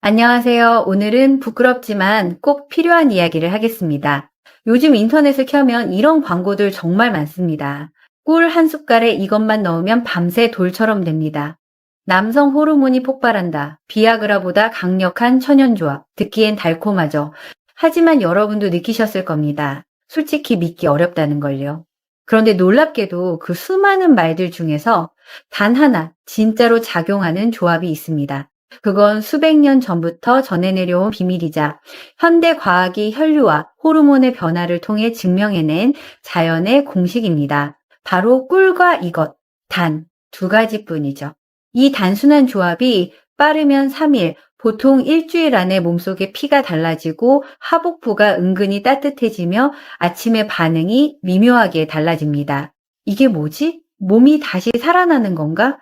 안녕하세요. 오늘은 부끄럽지만 꼭 필요한 이야기를 하겠습니다. 요즘 인터넷을 켜면 이런 광고들 정말 많습니다. 꿀 한 숟갈에 이것만 넣으면 밤새 돌처럼 됩니다. 남성 호르몬이 폭발한다. 비아그라보다 강력한 천연조합. 듣기엔 달콤하죠. 하지만 여러분도 느끼셨을 겁니다. 솔직히 믿기 어렵다는 걸요. 그런데 놀랍게도 그 수많은 말들 중에서 단 하나 진짜로 작용하는 조합이 있습니다. 그건 수백 년 전부터 전해 내려온 비밀이자 현대 과학이 혈류와 호르몬의 변화를 통해 증명해낸 자연의 공식입니다. 바로 꿀과 이것, 단 두 가지뿐이죠. 이 단순한 조합이 빠르면 3일, 보통 일주일 안에 몸속의 피가 달라지고 하복부가 은근히 따뜻해지며 아침의 반응이 미묘하게 달라집니다. 이게 뭐지? 몸이 다시 살아나는 건가?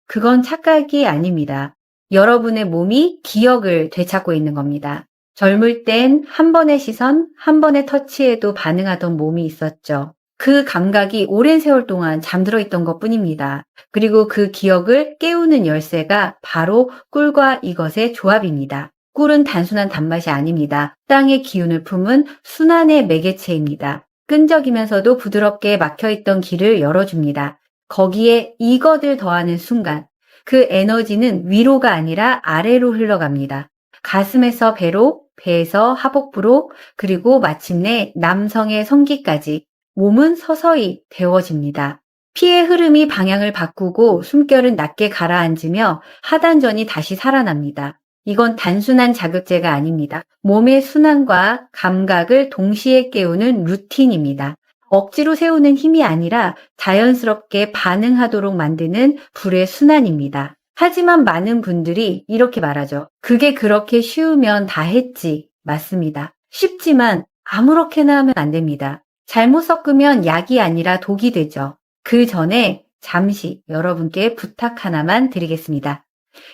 그건 착각이 아닙니다. 여러분의 몸이 기억을 되찾고 있는 겁니다. 젊을 땐 한 번의 시선, 한 번의 터치에도 반응하던 몸이 있었죠. 그 감각이 오랜 세월 동안 잠들어 있던 것 뿐입니다. 그리고 그 기억을 깨우는 열쇠가 바로 꿀과 이것의 조합입니다. 꿀은 단순한 단맛이 아닙니다. 땅의 기운을 품은 순환의 매개체입니다. 끈적이면서도 부드럽게 막혀있던 길을 열어줍니다. 거기에 이것을 더하는 순간 그 에너지는 위로가 아니라 아래로 흘러갑니다. 가슴에서 배로, 배에서 하복부로, 그리고 마침내 남성의 성기까지 몸은 서서히 데워집니다. 피의 흐름이 방향을 바꾸고 숨결은 낮게 가라앉으며 하단전이 다시 살아납니다. 이건 단순한 자극제가 아닙니다. 몸의 순환과 감각을 동시에 깨우는 루틴입니다. 억지로 세우는 힘이 아니라 자연스럽게 반응하도록 만드는 불의 순환입니다. 하지만 많은 분들이 이렇게 말하죠. 그게 그렇게 쉬우면 다 했지. 맞습니다. 쉽지만 아무렇게나 하면 안 됩니다. 잘못 섞으면 약이 아니라 독이 되죠. 그 전에 잠시 여러분께 부탁 하나만 드리겠습니다.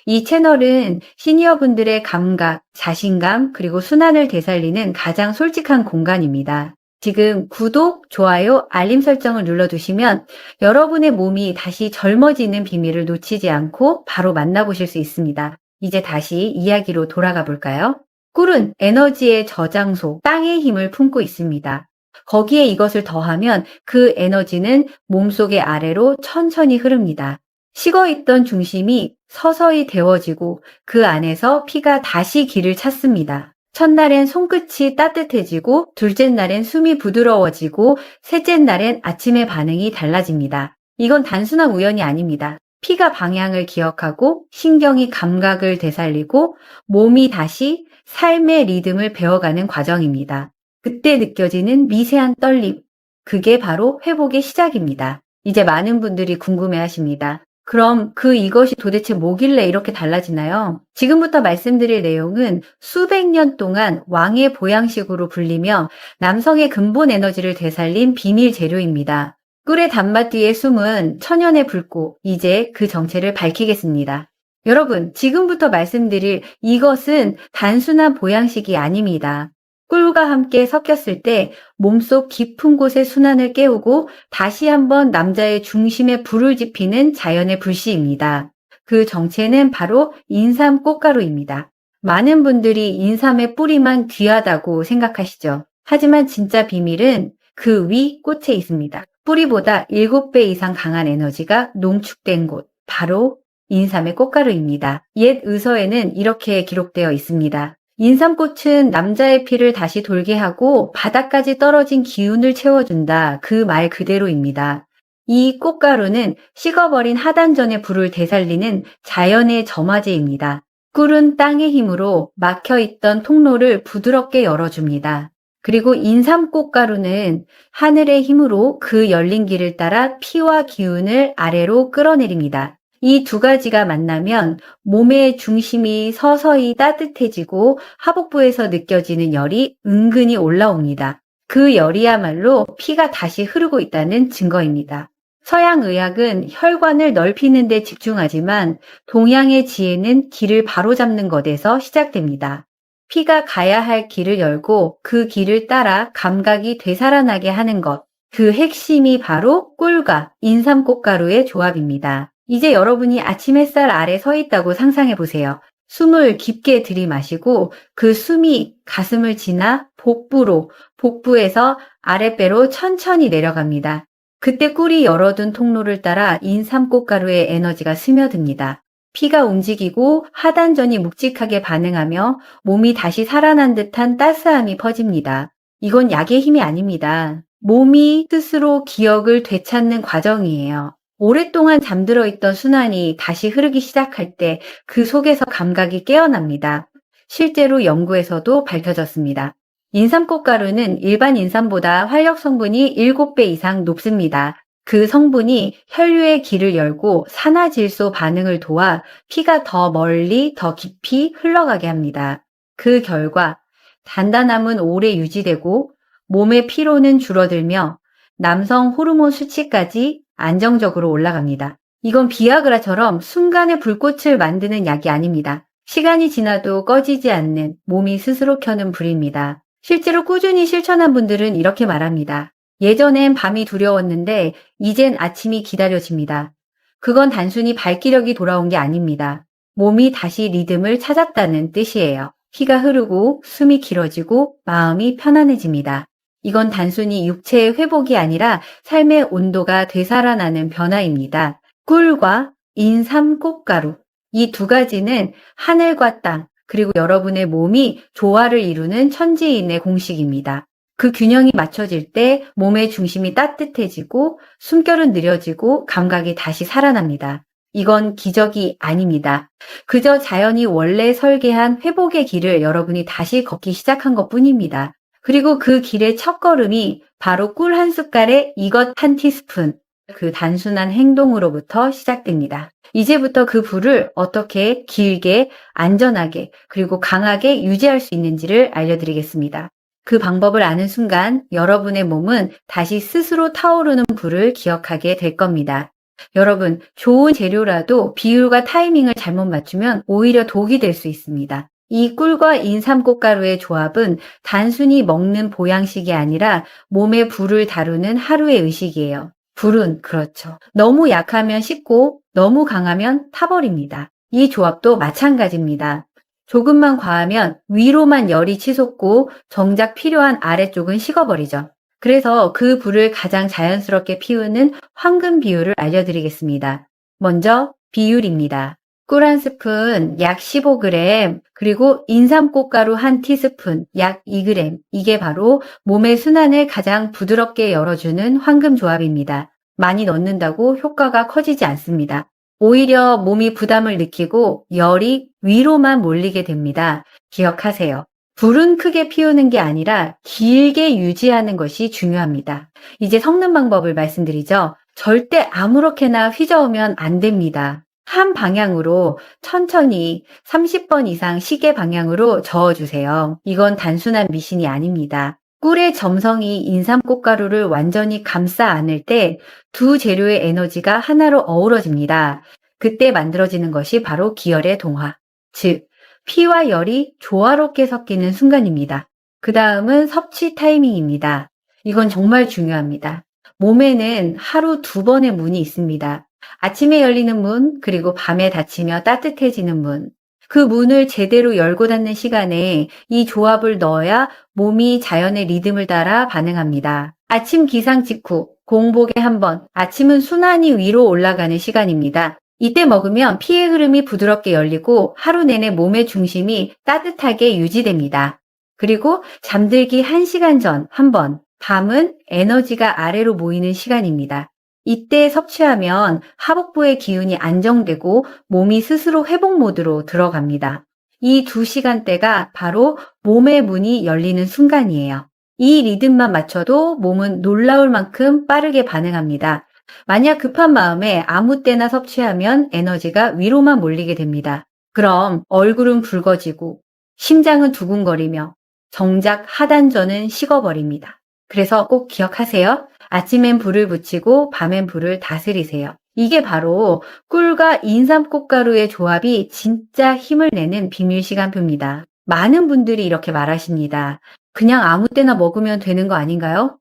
이 채널은 시니어분들의 감각, 자신감, 그리고 순환을 되살리는 가장 솔직한 공간입니다. 지금 구독, 좋아요, 알림 설정을 눌러두시면 여러분의 몸이 다시 젊어지는 비밀을 놓치지 않고 바로 만나보실 수 있습니다. 이제 다시 이야기로 돌아가 볼까요? 꿀은 에너지의 저장소, 땅의 힘을 품고 있습니다. 거기에 이것을 더하면 그 에너지는 몸속의 아래로 천천히 흐릅니다. 식어있던 중심이 서서히 데워지고 그 안에서 피가 다시 길을 찾습니다. 첫날엔 손끝이 따뜻해지고 둘째 날엔 숨이 부드러워지고 셋째 날엔 아침의 반응이 달라집니다. 이건 단순한 우연이 아닙니다. 피가 방향을 기억하고 신경이 감각을 되살리고 몸이 다시 삶의 리듬을 배워가는 과정입니다. 그때 느껴지는 미세한 떨림, 그게 바로 회복의 시작입니다. 이제 많은 분들이 궁금해하십니다. 그럼 이것이 도대체 뭐길래 이렇게 달라지나요? 지금부터 말씀드릴 내용은 수백 년 동안 왕의 보양식으로 불리며 남성의 근본 에너지를 되살린 비밀 재료입니다. 꿀의 단맛 뒤에 숨은 천연의 불꽃, 이제 그 정체를 밝히겠습니다. 여러분, 지금부터 말씀드릴 이것은 단순한 보양식이 아닙니다. 꿀과 함께 섞였을 때 몸속 깊은 곳의 순환을 깨우고 다시 한번 남자의 중심에 불을 지피는 자연의 불씨입니다. 그 정체는 바로 인삼 꽃가루입니다. 많은 분들이 인삼의 뿌리만 귀하다고 생각하시죠. 하지만 진짜 비밀은 그 위 꽃에 있습니다. 뿌리보다 7배 이상 강한 에너지가 농축된 곳, 바로 인삼의 꽃가루입니다. 옛 의서에는 이렇게 기록되어 있습니다. 인삼꽃은 남자의 피를 다시 돌게 하고 바닥까지 떨어진 기운을 채워준다. 그 말 그대로입니다. 이 꽃가루는 식어버린 하단전의 불을 되살리는 자연의 점화제입니다. 꿀은 땅의 힘으로 막혀있던 통로를 부드럽게 열어줍니다. 그리고 인삼꽃가루는 하늘의 힘으로 그 열린 길을 따라 피와 기운을 아래로 끌어내립니다. 이 두 가지가 만나면 몸의 중심이 서서히 따뜻해지고 하복부에서 느껴지는 열이 은근히 올라옵니다. 그 열이야말로 피가 다시 흐르고 있다는 증거입니다. 서양 의학은 혈관을 넓히는 데 집중하지만 동양의 지혜는 길을 바로잡는 것에서 시작됩니다. 피가 가야 할 길을 열고 그 길을 따라 감각이 되살아나게 하는 것, 그 핵심이 바로 꿀과 인삼꽃가루의 조합입니다. 이제 여러분이 아침 햇살 아래 서 있다고 상상해 보세요. 숨을 깊게 들이마시고 그 숨이 가슴을 지나 복부로, 복부에서 아랫배로 천천히 내려갑니다. 그때 꿀이 열어둔 통로를 따라 인삼꽃가루의 에너지가 스며듭니다. 피가 움직이고 하단전이 묵직하게 반응하며 몸이 다시 살아난 듯한 따스함이 퍼집니다. 이건 약의 힘이 아닙니다. 몸이 스스로 기억을 되찾는 과정이에요. 오랫동안 잠들어 있던 순환이 다시 흐르기 시작할 때 그 속에서 감각이 깨어납니다. 실제로 연구에서도 밝혀졌습니다. 인삼꽃가루는 일반 인삼보다 활력 성분이 7배 이상 높습니다. 그 성분이 혈류의 길을 열고 산화질소 반응을 도와 피가 더 멀리, 더 깊이 흘러가게 합니다. 그 결과 단단함은 오래 유지되고 몸의 피로는 줄어들며 남성 호르몬 수치까지 안정적으로 올라갑니다. 이건 비아그라처럼 순간에 불꽃을 만드는 약이 아닙니다. 시간이 지나도 꺼지지 않는 몸이 스스로 켜는 불입니다. 실제로 꾸준히 실천한 분들은 이렇게 말합니다. 예전엔 밤이 두려웠는데 이젠 아침이 기다려집니다. 그건 단순히 발기력이 돌아온 게 아닙니다. 몸이 다시 리듬을 찾았다는 뜻이에요. 피가 흐르고 숨이 길어지고 마음이 편안해집니다. 이건 단순히 육체의 회복이 아니라 삶의 온도가 되살아나는 변화입니다. 꿀과 인삼꽃가루, 이 두 가지는 하늘과 땅, 그리고 여러분의 몸이 조화를 이루는 천지인의 공식입니다. 그 균형이 맞춰질 때 몸의 중심이 따뜻해지고 숨결은 느려지고 감각이 다시 살아납니다. 이건 기적이 아닙니다. 그저 자연이 원래 설계한 회복의 길을 여러분이 다시 걷기 시작한 것뿐입니다. 그리고 그 길의 첫걸음이 바로 꿀 한 숟갈에 이것 한 티스푼, 그 단순한 행동으로부터 시작됩니다. 이제부터 그 불을 어떻게 길게, 안전하게, 그리고 강하게 유지할 수 있는지를 알려드리겠습니다. 그 방법을 아는 순간 여러분의 몸은 다시 스스로 타오르는 불을 기억하게 될 겁니다. 여러분, 좋은 재료라도 비율과 타이밍을 잘못 맞추면 오히려 독이 될 수 있습니다. 이 꿀과 인삼꽃가루의 조합은 단순히 먹는 보양식이 아니라 몸의 불을 다루는 하루의 의식이에요. 불은 그렇죠. 너무 약하면 식고 너무 강하면 타버립니다. 이 조합도 마찬가지입니다. 조금만 과하면 위로만 열이 치솟고 정작 필요한 아래쪽은 식어버리죠. 그래서 그 불을 가장 자연스럽게 피우는 황금 비율을 알려드리겠습니다. 먼저 비율입니다. 꿀 한 스푼 약 15g, 그리고 인삼꽃가루 한 티스푼 약 2g. 이게 바로 몸의 순환을 가장 부드럽게 열어주는 황금 조합입니다. 많이 넣는다고 효과가 커지지 않습니다. 오히려 몸이 부담을 느끼고 열이 위로만 몰리게 됩니다. 기억하세요. 불은 크게 피우는 게 아니라 길게 유지하는 것이 중요합니다. 이제 섞는 방법을 말씀드리죠. 절대 아무렇게나 휘저으면 안 됩니다. 한 방향으로 천천히 30번 이상 시계 방향으로 저어주세요. 이건 단순한 미신이 아닙니다. 꿀의 점성이 인삼꽃가루를 완전히 감싸 안을 때 두 재료의 에너지가 하나로 어우러집니다. 그때 만들어지는 것이 바로 기열의 동화, 즉 피와 열이 조화롭게 섞이는 순간입니다. 그 다음은 섭취 타이밍입니다. 이건 정말 중요합니다. 몸에는 하루 2번의 문이 있습니다. 아침에 열리는 문, 그리고 밤에 닫히며 따뜻해지는 문. 그 문을 제대로 열고 닫는 시간에 이 조합을 넣어야 몸이 자연의 리듬을 따라 반응합니다. 아침 기상 직후, 공복에 한 번, 아침은 순환이 위로 올라가는 시간입니다. 이때 먹으면 피의 흐름이 부드럽게 열리고 하루 내내 몸의 중심이 따뜻하게 유지됩니다. 그리고 잠들기 1시간 전 한 번, 밤은 에너지가 아래로 모이는 시간입니다. 이때 섭취하면 하복부의 기운이 안정되고 몸이 스스로 회복 모드로 들어갑니다. 이 2시간대가 바로 몸의 문이 열리는 순간이에요. 이 리듬만 맞춰도 몸은 놀라울 만큼 빠르게 반응합니다. 만약 급한 마음에 아무 때나 섭취하면 에너지가 위로만 몰리게 됩니다. 그럼 얼굴은 붉어지고 심장은 두근거리며 정작 하단전은 식어버립니다. 그래서 꼭 기억하세요. 아침엔 불을 붙이고 밤엔 불을 다스리세요. 이게 바로 꿀과 인삼꽃가루의 조합이 진짜 힘을 내는 비밀 시간표입니다. 많은 분들이 이렇게 말하십니다. 그냥 아무 때나 먹으면 되는 거 아닌가요?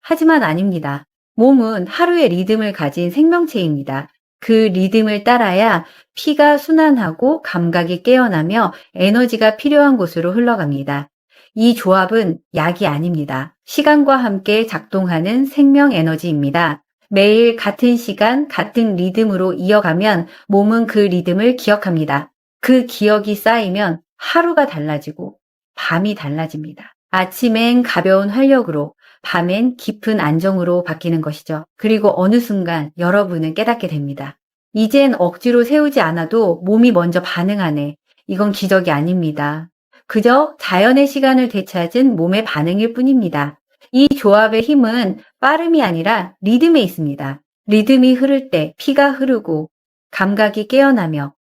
하지만 아닙니다. 몸은 하루의 리듬을 가진 생명체입니다. 그 리듬을 따라야 피가 순환하고 감각이 깨어나며 에너지가 필요한 곳으로 흘러갑니다. 이 조합은 약이 아닙니다. 시간과 함께 작동하는 생명 에너지입니다. 매일 같은 시간, 같은 리듬으로 이어가면 몸은 그 리듬을 기억합니다. 그 기억이 쌓이면 하루가 달라지고 밤이 달라집니다. 아침엔 가벼운 활력으로, 밤엔 깊은 안정으로 바뀌는 것이죠. 그리고 어느 순간 여러분은 깨닫게 됩니다. 이젠 억지로 세우지 않아도 몸이 먼저 반응하네. 이건 기적이 아닙니다. 그저 자연의 시간을 되찾은 몸의 반응일 뿐입니다. 이 조합의 힘은 빠름이 아니라 리듬에 있습니다. 리듬이 흐를 때 피가 흐르고 감각이 깨어나며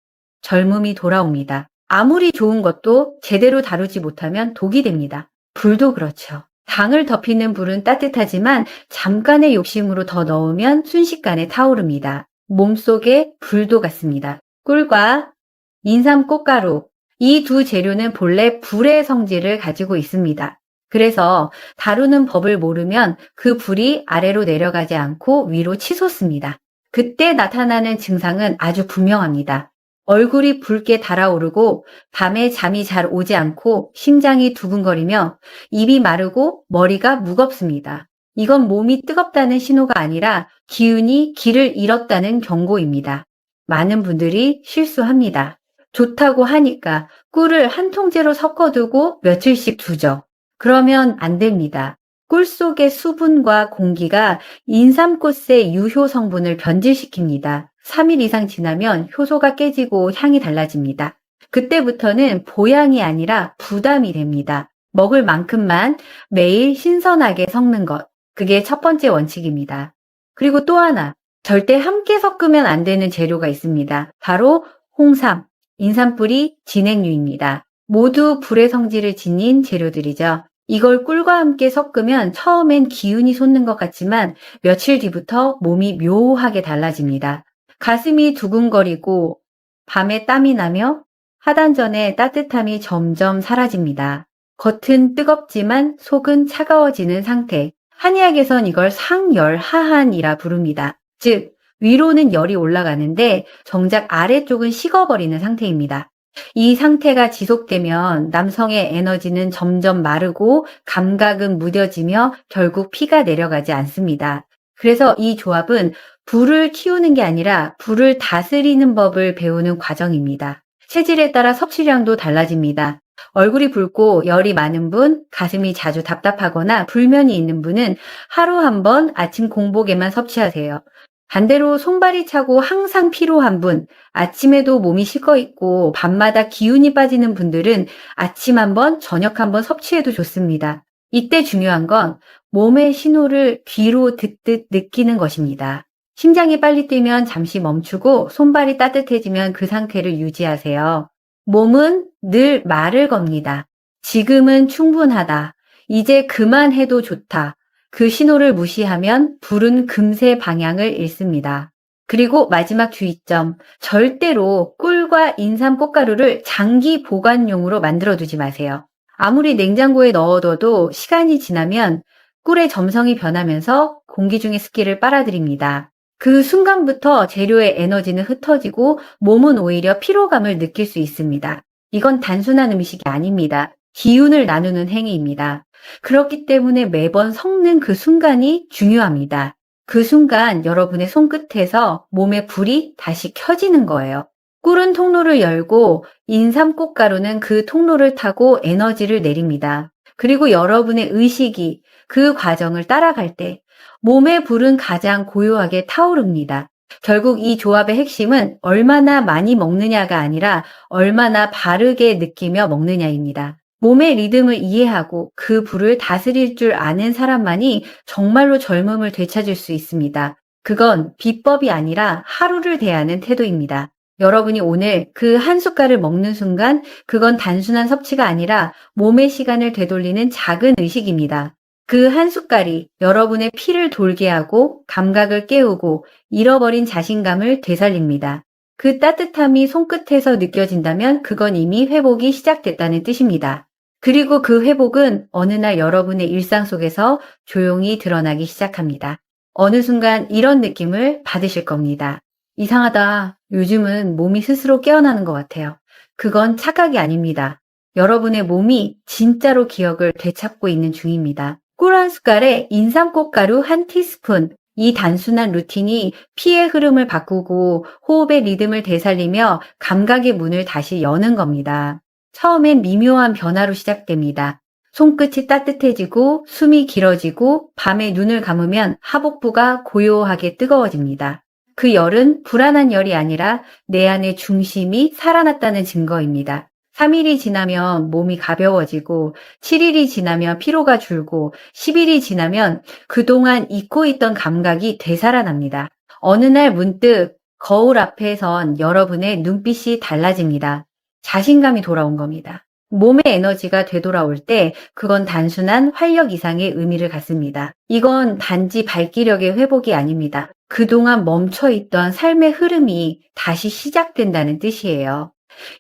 젊음이 돌아옵니다. 아무리 좋은 것도 제대로 다루지 못하면 독이 됩니다. 불도 그렇죠. 당을 덮이는 불은 따뜻하지만 잠깐의 욕심으로 더 넣으면 순식간에 타오릅니다. 몸속에 불도 같습니다. 꿀과 인삼 꽃가루, 이 두 재료는 본래 불의 성질을 가지고 있습니다. 그래서 다루는 법을 모르면 그 불이 아래로 내려가지 않고 위로 치솟습니다. 그때 나타나는 증상은 아주 분명합니다. 얼굴이 붉게 달아오르고 밤에 잠이 잘 오지 않고 심장이 두근거리며 입이 마르고 머리가 무겁습니다. 이건 몸이 뜨겁다는 신호가 아니라 기운이 길을 잃었다는 경고입니다. 많은 분들이 실수합니다. 좋다고 하니까 꿀을 한 통째로 섞어두고 며칠씩 두죠. 그러면 안 됩니다. 꿀 속의 수분과 공기가 인삼꽃의 유효 성분을 변질시킵니다. 3일 이상 지나면 효소가 깨지고 향이 달라집니다. 그때부터는 보양이 아니라 부담이 됩니다. 먹을 만큼만 매일 신선하게 섞는 것. 그게 첫 번째 원칙입니다. 그리고 또 하나, 절대 함께 섞으면 안 되는 재료가 있습니다. 바로 홍삼, 인삼뿌리, 진액류입니다. 모두 불의 성질을 지닌 재료들이죠. 이걸 꿀과 함께 섞으면 처음엔 기운이 솟는 것 같지만 며칠 뒤부터 몸이 묘하게 달라집니다. 가슴이 두근거리고 밤에 땀이 나며 하단전의 따뜻함이 점점 사라집니다. 겉은 뜨겁지만 속은 차가워지는 상태. 한의학에선 이걸 상열하한이라 부릅니다. 즉, 위로는 열이 올라가는데 정작 아래쪽은 식어버리는 상태입니다. 이 상태가 지속되면 남성의 에너지는 점점 마르고 감각은 무뎌지며 결국 피가 내려가지 않습니다. 그래서 이 조합은 불을 키우는 게 아니라 불을 다스리는 법을 배우는 과정입니다. 체질에 따라 섭취량도 달라집니다. 얼굴이 붉고 열이 많은 분, 가슴이 자주 답답하거나 불면이 있는 분은 하루 한 번 아침 공복에만 섭취하세요. 반대로 손발이 차고 항상 피로한 분, 아침에도 몸이 식어있고 밤마다 기운이 빠지는 분들은 아침 한 번, 저녁 한 번 섭취해도 좋습니다. 이때 중요한 건 몸의 신호를 귀로 듣듯 느끼는 것입니다. 심장이 빨리 뛰면 잠시 멈추고 손발이 따뜻해지면 그 상태를 유지하세요. 몸은 늘 말을 겁니다. 지금은 충분하다. 이제 그만해도 좋다. 그 신호를 무시하면 불은 금세 방향을 잃습니다. 그리고 마지막 주의점, 절대로 꿀과 인삼 꽃가루를 장기 보관용으로 만들어두지 마세요. 아무리 냉장고에 넣어둬도 시간이 지나면 꿀의 점성이 변하면서 공기 중의 습기를 빨아들입니다. 그 순간부터 재료의 에너지는 흩어지고 몸은 오히려 피로감을 느낄 수 있습니다. 이건 단순한 음식이 아닙니다. 기운을 나누는 행위입니다. 그렇기 때문에 매번 섞는 그 순간이 중요합니다. 그 순간 여러분의 손끝에서 몸의 불이 다시 켜지는 거예요. 꿀은 통로를 열고 인삼꽃가루는 그 통로를 타고 에너지를 내립니다. 그리고 여러분의 의식이 그 과정을 따라갈 때 몸의 불은 가장 고요하게 타오릅니다. 결국 이 조합의 핵심은 얼마나 많이 먹느냐가 아니라 얼마나 바르게 느끼며 먹느냐입니다. 몸의 리듬을 이해하고 그 불을 다스릴 줄 아는 사람만이 정말로 젊음을 되찾을 수 있습니다. 그건 비법이 아니라 하루를 대하는 태도입니다. 여러분이 오늘 그 한 숟갈을 먹는 순간 그건 단순한 섭취가 아니라 몸의 시간을 되돌리는 작은 의식입니다. 그 한 숟갈이 여러분의 피를 돌게 하고 감각을 깨우고 잃어버린 자신감을 되살립니다. 그 따뜻함이 손끝에서 느껴진다면 그건 이미 회복이 시작됐다는 뜻입니다. 그리고 그 회복은 어느 날 여러분의 일상 속에서 조용히 드러나기 시작합니다. 어느 순간 이런 느낌을 받으실 겁니다. 이상하다. 요즘은 몸이 스스로 깨어나는 것 같아요. 그건 착각이 아닙니다. 여러분의 몸이 진짜로 기억을 되찾고 있는 중입니다. 꿀 한 숟갈에 인삼꽃가루 한 티스푼. 이 단순한 루틴이 피의 흐름을 바꾸고 호흡의 리듬을 되살리며 감각의 문을 다시 여는 겁니다. 처음엔 미묘한 변화로 시작됩니다. 손끝이 따뜻해지고 숨이 길어지고 밤에 눈을 감으면 하복부가 고요하게 뜨거워집니다. 그 열은 불안한 열이 아니라 내 안의 중심이 살아났다는 증거입니다. 3일이 지나면 몸이 가벼워지고 7일이 지나면 피로가 줄고 10일이 지나면 그동안 잊고 있던 감각이 되살아납니다. 어느 날 문득 거울 앞에 선 여러분의 눈빛이 달라집니다. 자신감이 돌아온 겁니다. 몸의 에너지가 되돌아올 때 그건 단순한 활력 이상의 의미를 갖습니다. 이건 단지 발기력의 회복이 아닙니다. 그동안 멈춰있던 삶의 흐름이 다시 시작된다는 뜻이에요.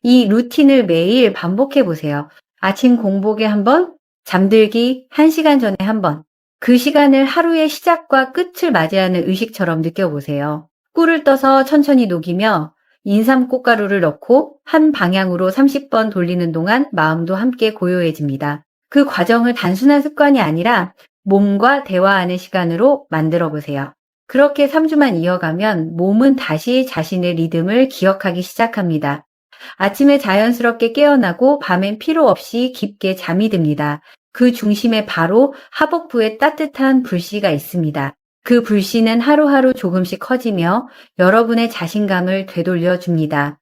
이 루틴을 매일 반복해 보세요. 아침 공복에 한 번, 잠들기 1시간 전에 한 번. 그 시간을 하루의 시작과 끝을 맞이하는 의식처럼 느껴보세요. 꿀을 떠서 천천히 녹이며 인삼 꽃가루를 넣고 한 방향으로 30번 돌리는 동안 마음도 함께 고요해집니다. 그 과정을 단순한 습관이 아니라 몸과 대화하는 시간으로 만들어 보세요. 그렇게 3주만 이어가면 몸은 다시 자신의 리듬을 기억하기 시작합니다. 아침에 자연스럽게 깨어나고 밤엔 피로 없이 깊게 잠이 듭니다. 그 중심에 바로 하복부의 따뜻한 불씨가 있습니다. 그 불씨는 하루하루 조금씩 커지며 여러분의 자신감을 되돌려 줍니다.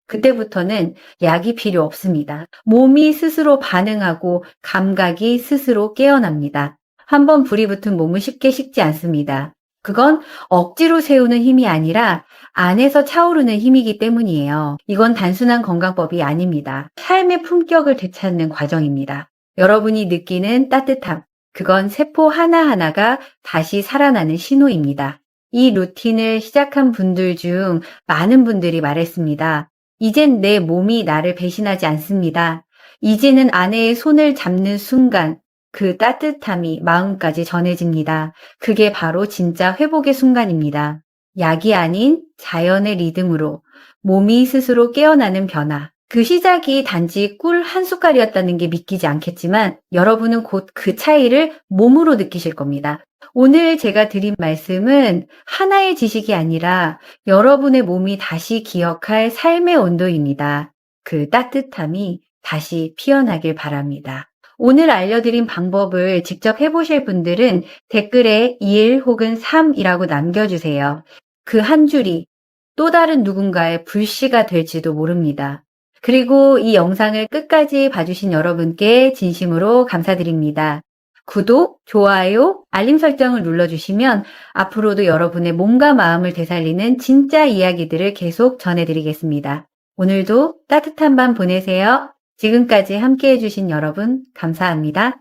그때부터는 약이 필요 없습니다. 몸이 스스로 반응하고 감각이 스스로 깨어납니다. 한번 불이 붙은 몸은 쉽게 식지 않습니다. 그건 억지로 세우는 힘이 아니라 안에서 차오르는 힘이기 때문이에요. 이건 단순한 건강법이 아닙니다. 삶의 품격을 되찾는 과정입니다. 여러분이 느끼는 따뜻함, 그건 세포 하나하나가 다시 살아나는 신호입니다. 이 루틴을 시작한 분들 중 많은 분들이 말했습니다. 이젠 내 몸이 나를 배신하지 않습니다. 이제는 아내의 손을 잡는 순간 그 따뜻함이 마음까지 전해집니다. 그게 바로 진짜 회복의 순간입니다. 약이 아닌 자연의 리듬으로 몸이 스스로 깨어나는 변화. 그 시작이 단지 꿀 한 숟갈이었다는 게 믿기지 않겠지만 여러분은 곧 그 차이를 몸으로 느끼실 겁니다. 오늘 제가 드린 말씀은 하나의 지식이 아니라 여러분의 몸이 다시 기억할 삶의 온도입니다. 그 따뜻함이 다시 피어나길 바랍니다. 오늘 알려드린 방법을 직접 해보실 분들은 댓글에 1 혹은 3이라고 남겨주세요. 그 한 줄이 또 다른 누군가의 불씨가 될지도 모릅니다. 그리고 이 영상을 끝까지 봐주신 여러분께 진심으로 감사드립니다. 구독, 좋아요, 알림 설정을 눌러주시면 앞으로도 여러분의 몸과 마음을 되살리는 진짜 이야기들을 계속 전해드리겠습니다. 오늘도 따뜻한 밤 보내세요. 지금까지 함께 해주신 여러분 감사합니다.